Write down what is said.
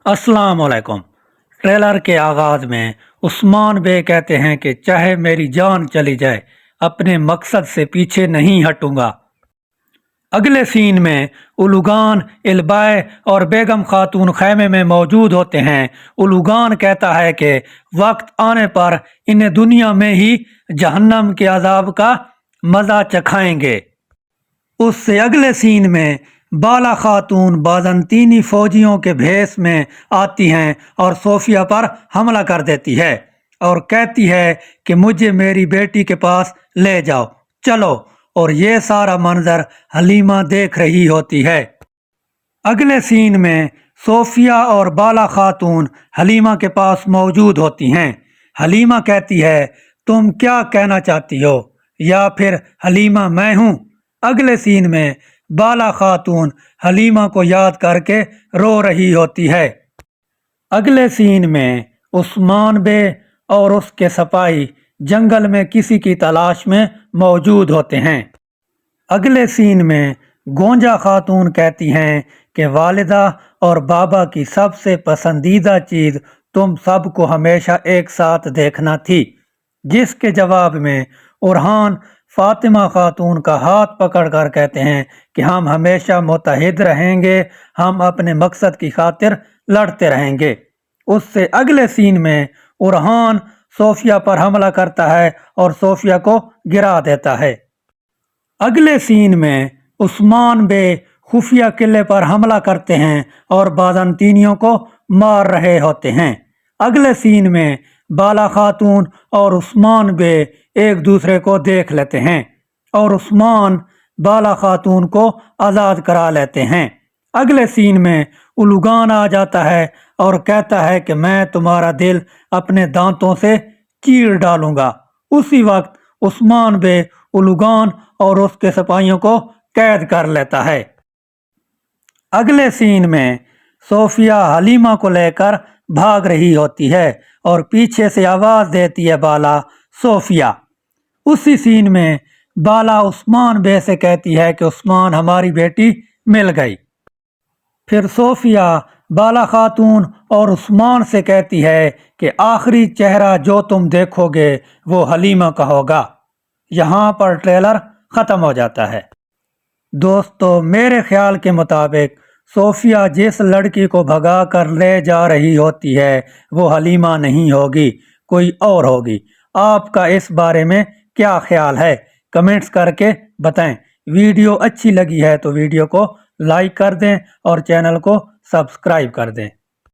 अस्सलाम वालेकुम। ट्रेलर के आगाज में उस्मान बे कहते हैं कि चाहे मेरी जान चली जाए, अपने मकसद से पीछे नहीं हटूंगा। अगले सीन में उलुगान, इलबाए और बेगम खातून खैमे में मौजूद होते हैं। उलुगान कहता है कि वक्त आने पर इन्हें दुनिया में ही जहन्नम के अजाब का मजा चखाएंगे। उससे अगले सीन में बाला खातून बाज़ंतीनी फौजियों के भेस में आती हैं और सोफिया पर हमला कर देती है और कहती है कि मुझे मेरी बेटी के पास ले जाओ, चलो। और ये सारा मंजर हलीमा देख रही होती है। अगले सीन में सोफिया और बाला खातून हलीमा के पास मौजूद होती हैं। हलीमा कहती है, तुम क्या कहना चाहती हो? या फिर हलीमा मैं हूँ। अगले सीन में बाला खातून हलीमा को याद करके रो रही होती है। अगले सीन में उस्मान बे और उसके सिपाही जंगल में किसी की तलाश में मौजूद होते हैं। अगले सीन में गोंजा खातून कहती हैं कि वालिदा और बाबा की सबसे पसंदीदा चीज़ तुम सबको हमेशा एक साथ देखना थी। जिसके जवाब में उरहान फातिमा खातून का हाथ पकड़कर कहते हैं कि हम हमेशा मुत्तहिद रहेंगे, हम अपने मकसद की खातिर लड़ते रहेंगे। उससे अगले सीन में उरहान सोफिया पर हमला करता है और सोफिया को गिरा देता है। अगले सीन में उस्मान बे खुफिया किले पर हमला करते हैं और बाज़ंतीनियों को मार रहे होते हैं। अगले सीन में बाला खातून और उस्मान बे एक दूसरे को देख लेते हैं और उस्मान बाला खातून को आज़ाद करा लेते हैं। अगले सीन में उलुगान आ जाता है और कहता है कि मैं तुम्हारा दिल अपने दांतों से चीर डालूंगा। उसी वक्त उस्मान बे उलुगान और उसके सिपाहियों को कैद कर लेता है। अगले सीन में सोफिया हलीमा को लेकर भाग रही होती है और पीछे से आवाज देती है बाला, सोफिया। उसी सीन में बाला उस्मान बे से कहती है कि उस्मान हमारी बेटी मिल गई। फिर सोफिया बाला खातून और उस्मान से कहती है कि आखिरी चेहरा जो तुम देखोगे वो हलीमा का होगा। यहाँ पर ट्रेलर ख़त्म हो जाता है। दोस्तों, मेरे ख्याल के मुताबिक सोफिया जिस लड़की को भगा कर ले जा रही होती है वो हलीमा नहीं होगी, कोई और होगी। आपका इस बारे में क्या ख्याल है? कमेंट्स करके बताएं। वीडियो अच्छी लगी है तो वीडियो को लाइक कर दें और चैनल को सब्सक्राइब कर दें।